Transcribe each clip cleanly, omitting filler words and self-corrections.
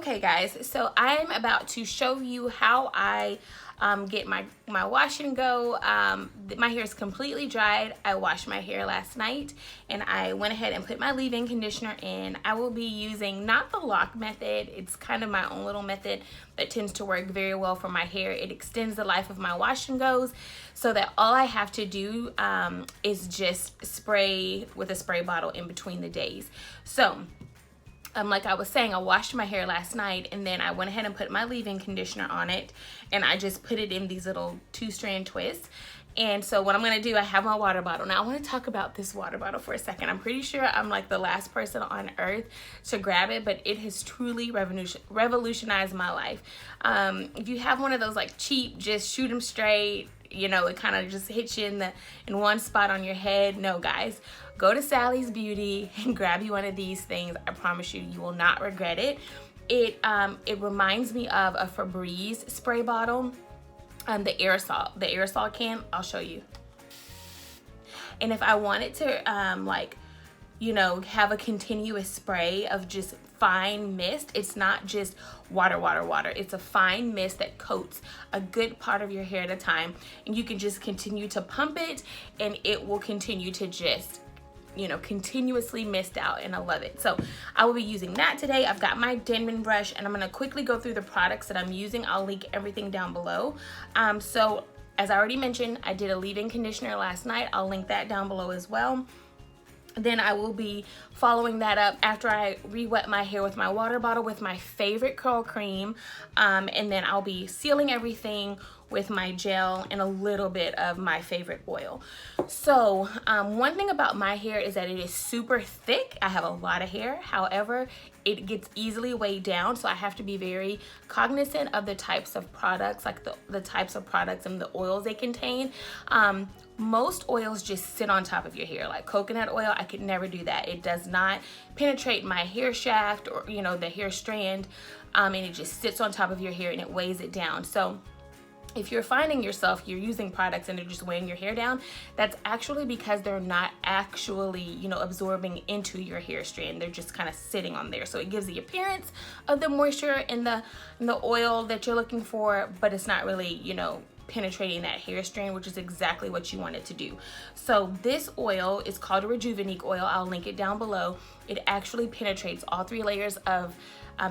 Okay guys, so I'm about to show you how I get my wash and go. My hair is completely dried. I washed my hair last night and I went ahead and put my leave-in conditioner in. I will be using not the lock method. It's kind of my own little method that tends to work very well for my hair. It extends the life of my wash and goes so that all I have to do is just spray with a spray bottle in between the days. So like I was saying, I washed my hair last night and then I went ahead and put my leave-in conditioner on it, and I just put it in these little 2-strand twists. And so what I'm gonna do, I have my water bottle. Now I wanna talk about this water bottle for a second. I'm pretty sure I'm like the last person on earth to grab it, but it has truly revolutionized my life. If you have one of those like cheap, just shoot them straight, you know, it kind of just hits you in one spot on your head. No guys, go to Sally's Beauty and grab you one of these things. I promise you, you will not regret it. It reminds me of a Febreze spray bottle, the aerosol can. I'll show you. And if I wanted to like, you know, have a continuous spray of just fine mist, it's not just water. It's a fine mist that coats a good part of your hair at a time, and you can just continue to pump it and it will continue to just, you know, continuously mist out, and I love it. So I will be using that today. I've got my Denman brush and I'm gonna quickly go through the products that I'm using. I'll link everything down below. So as I already mentioned, I did a leave-in conditioner last night. I'll link that down below as well. Then I will be following that up after I re-wet my hair with my water bottle with my favorite curl cream. And then I'll be sealing everything with my gel and a little bit of my favorite oil. So one thing about my hair is that it is super thick. I have a lot of hair. However, it gets easily weighed down. So I have to be very cognizant of the types of products, like the types of products and the oils they contain. Most oils just sit on top of your hair, like coconut oil. I could never do that. It does not penetrate my hair shaft or, you know, the hair strand, and it just sits on top of your hair and it weighs it down. So if you're finding yourself, you're using products and they're just weighing your hair down, that's actually because they're not actually, you know, absorbing into your hair strand. They're just kind of sitting on there. So it gives the appearance of the moisture in the oil that you're looking for, but it's not really, you know, penetrating that hair strand, which is exactly what you want it to do. So this oil is called a Rejuveniqe oil. I'll link it down below. It actually penetrates all 3 layers of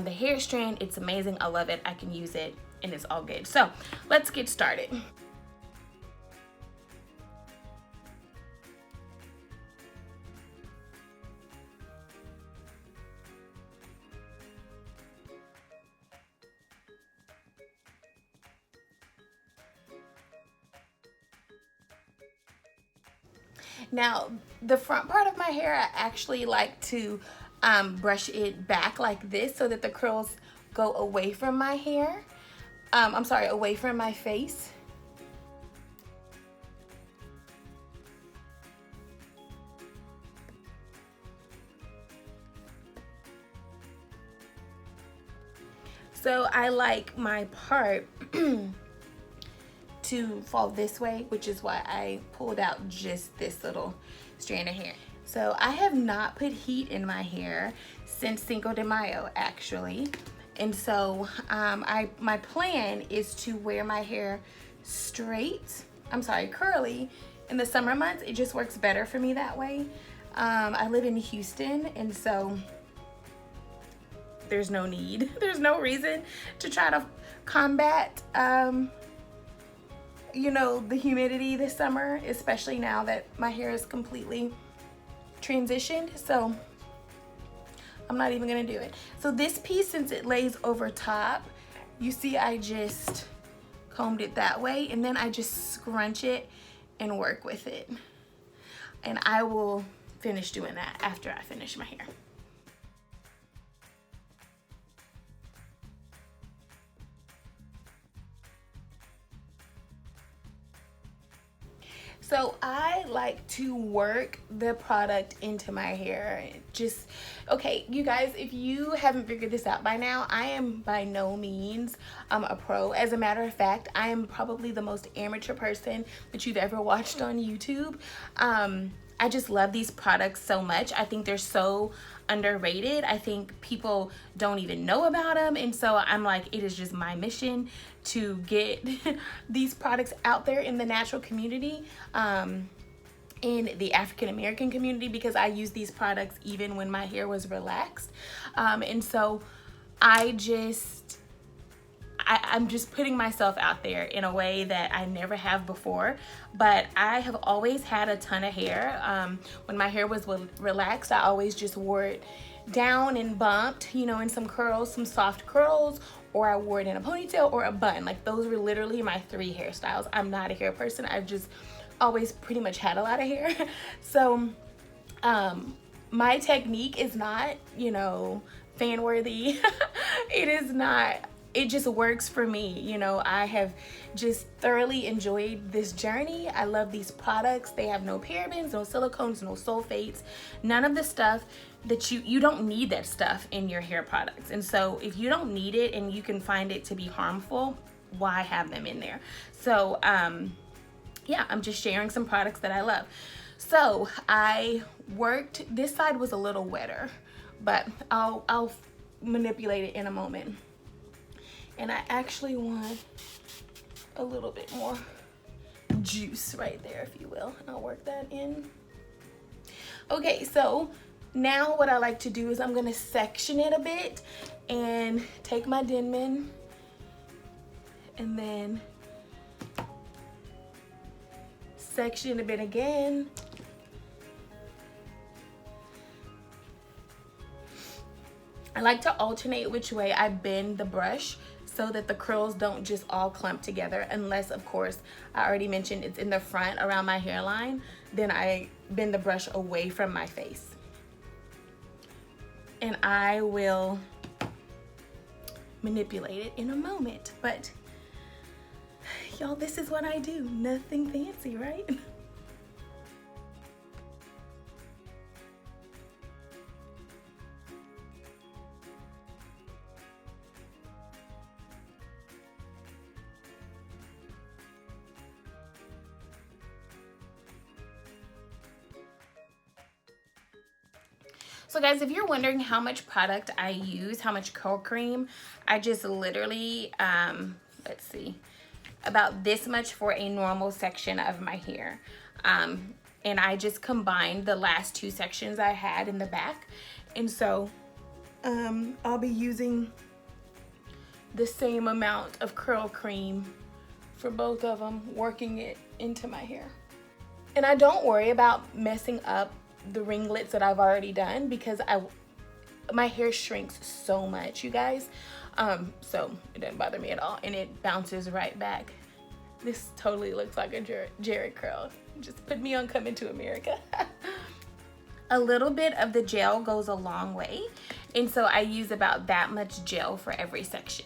the hair strand. It's amazing. I love it. I can use it and it's all good. So let's get started. Now, the front part of my hair, I actually like to brush it back like this so that the curls go away from my hair. I'm sorry, away from my face. So I like my part to fall this way, which is why I pulled out just this little strand of hair. So I have not put heat in my hair since Cinco de Mayo, actually. And so my plan is to wear my hair curly in the summer months. It just works better for me that way. I live in Houston, and so there's no reason to try to combat you know, the humidity this summer, especially now that my hair is completely transitioned. So I'm not even gonna do it. So this piece, since it lays over top, you see I just combed it that way, and then I just scrunch it and work with it. And I will finish doing that after I finish my hair. So I like to work the product into my hair. Just, okay, you guys, if you haven't figured this out by now, I am by no means a pro. As a matter of fact, I am probably the most amateur person that you've ever watched on YouTube. I just love these products so much. I think they're so underrated. I think people don't even know about them. And so I'm like, it is just my mission to get these products out there in the natural community, in the African American community, because I use these products even when my hair was relaxed. And so I'm just putting myself out there in a way that I never have before. But I have always had a ton of hair. When my hair was relaxed, I always just wore it down and bumped, you know, in some curls, some soft curls, or I wore it in a ponytail or a bun. Like, those were literally my 3 hairstyles. I'm not a hair person. I've just always pretty much had a lot of hair. So my technique is not, you know, fan worthy. It is not. It just works for me. You know, I have just thoroughly enjoyed this journey. I love these products. They have no parabens, no silicones, no sulfates, none of the stuff that you don't need that stuff in your hair products. And so if you don't need it and you can find it to be harmful, why have them in there? So yeah, I'm just sharing some products that I love. So I worked, this side was a little wetter, but I'll manipulate it in a moment. And I actually want a little bit more juice right there, if you will. I'll work that in. Okay, so now what I like to do is I'm gonna section it a bit and take my Denman and then section a bit again. I like to alternate which way I bend the brush so that the curls don't just all clump together, unless, of course, I already mentioned it's in the front around my hairline. Then I bend the brush away from my face. And I will manipulate it in a moment. But y'all, this is what I do. Nothing fancy, right? So guys, if you're wondering how much product I use, how much curl cream, I just literally, let's see, about this much for a normal section of my hair. And I just combined the last 2 sections I had in the back. And so I'll be using the same amount of curl cream for both of them, working it into my hair. And I don't worry about messing up the ringlets that I've already done, because my hair shrinks so much, you guys. So it doesn't bother me at all, and it bounces right back. This totally looks like a Jerry curl. Just put me on Coming to America. A little bit of the gel goes a long way, and so I use about that much gel for every section.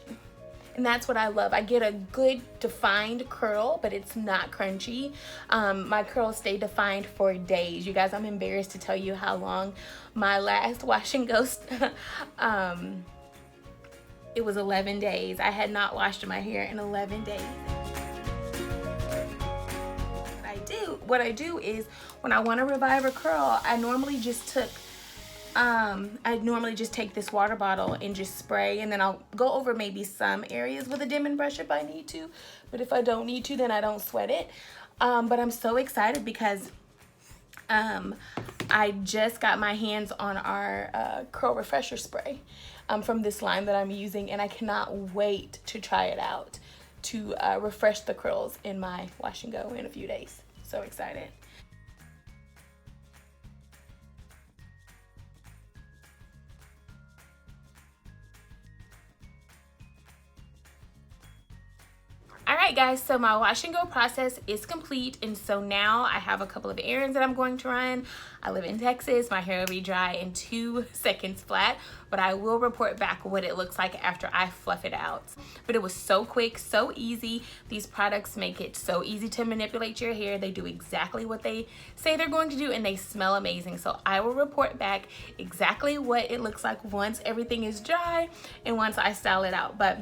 And that's what I love. I get a good defined curl, but it's not crunchy. My curls stay defined for days. You guys, I'm embarrassed to tell you how long my last wash and go, it was 11 days. I had not washed my hair in 11 days. What I do is when I want to revive a curl, I normally just take this water bottle and just spray, and then I'll go over maybe some areas with a Denman brush if I need to, but if I don't need to, then I don't sweat it. But I'm so excited because I just got my hands on our curl refresher spray from this line that I'm using, and I cannot wait to try it out to refresh the curls in my wash and go in a few days. So excited. Alright guys, so my wash and go process is complete, and so now I have a couple of errands that I'm going to run. I live in Texas. My hair will be dry in 2 seconds flat, but I will report back what it looks like after I fluff it out. But it was so quick, so easy. These products make it so easy to manipulate your hair. They do exactly what they say they're going to do, and they smell amazing. So I will report back exactly what it looks like once everything is dry and once I style it out. But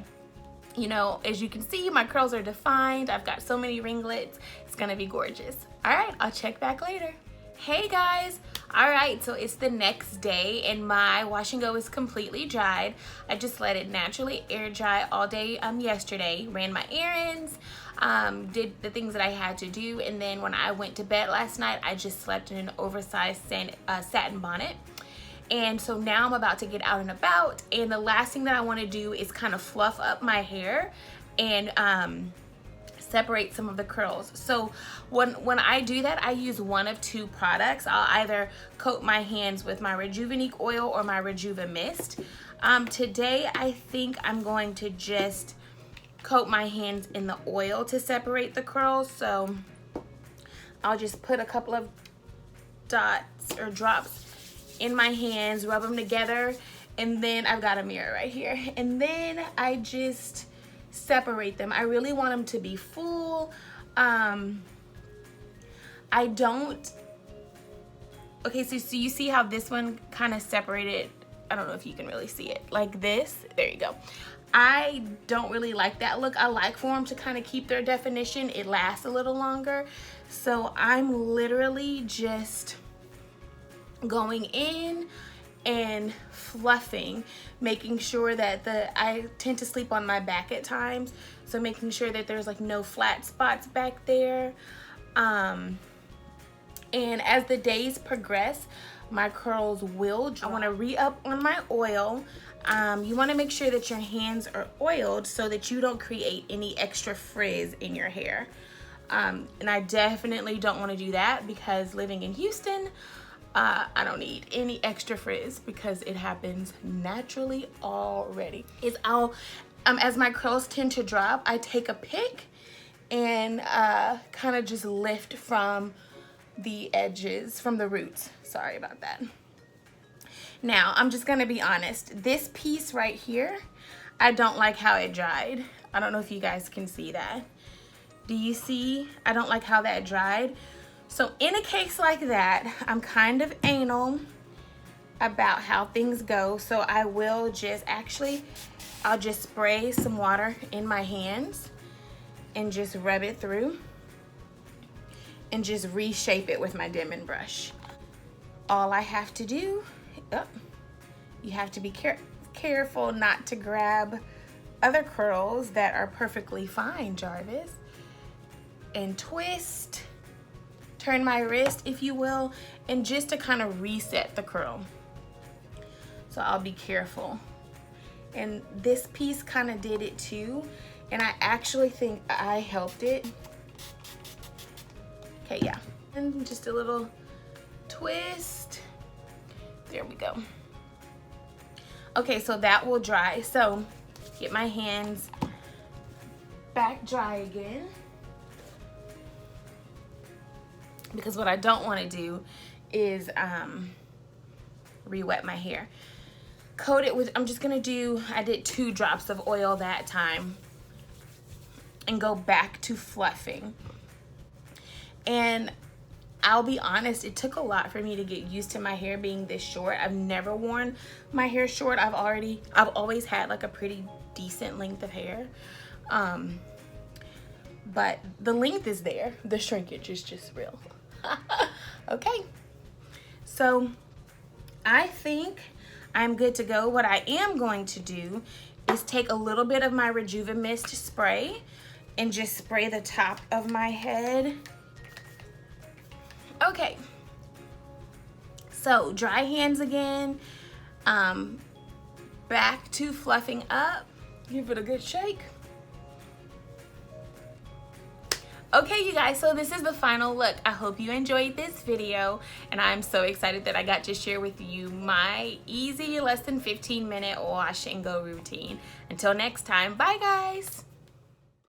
you know, as you can see, my curls are defined. I've got so many ringlets. It's gonna be gorgeous. All right, I'll check back later. Hey guys, all right, so it's the next day and my wash and go is completely dried. I just let it naturally air dry all day yesterday, ran my errands, did the things that I had to do, and then when I went to bed last night, I just slept in an oversized satin bonnet. And so now I'm about to get out and about, and the last thing that I want to do is kind of fluff up my hair and separate some of the curls. So when I do that, I use one of two products. I'll either coat my hands with my Rejuveniqe Oil or my Rejuvamist. Today I think I'm going to just coat my hands in the oil to separate the curls. So I'll just put a couple of dots or drops in my hands, rub them together, and then I've got a mirror right here, and then I just separate them. I really want them to be full. I don't, okay, so you see how this one kind of separated? I don't know if you can really see it like this. There you go. I don't really like that look. I like for them to kind of keep their definition. It lasts a little longer. So I'm literally just going in and fluffing, making sure that I tend to sleep on my back at times, so making sure that there's like no flat spots back there. And as the days progress, my curls will dry. I want to re-up on my oil. You want to make sure that your hands are oiled so that you don't create any extra frizz in your hair. And I definitely don't want to do that because living in Houston, I don't need any extra frizz because it happens naturally already. As my curls tend to drop, I take a pick and kind of just lift from the edges, from the roots. Sorry about that. Now, I'm just gonna be honest. This piece right here, I don't like how it dried. I don't know if you guys can see that. Do you see? I don't like how that dried. So in a case like that, I'm kind of anal about how things go. So I will just I'll just spray some water in my hands and just rub it through and just reshape it with my Denman brush. All I have to do, you have to be careful not to grab other curls that are perfectly fine, Jarvis, and twist. Turn my wrist, if you will, and just to kind of reset the curl. So I'll be careful. And this piece kind of did it too, and I actually think I helped it. Okay, yeah. And just a little twist. There we go. Okay, so that will dry. So get my hands back dry again, because what I don't want to do is re-wet my hair. Coat it with, I did 2 drops of oil that time and go back to fluffing. And I'll be honest, it took a lot for me to get used to my hair being this short. I've never worn my hair short. I've always had like a pretty decent length of hair. But the length is there. The shrinkage is just real. Okay, so I think I'm good to go. What I am going to do is take a little bit of my Rejuvamist spray and just spray the top of my head. Okay, so dry hands again, back to fluffing up. Give it a good shake. Okay, you guys, so this is the final look. I hope you enjoyed this video, and I'm so excited that I got to share with you my easy, less than 15-minute wash and go routine. Until next time, bye guys.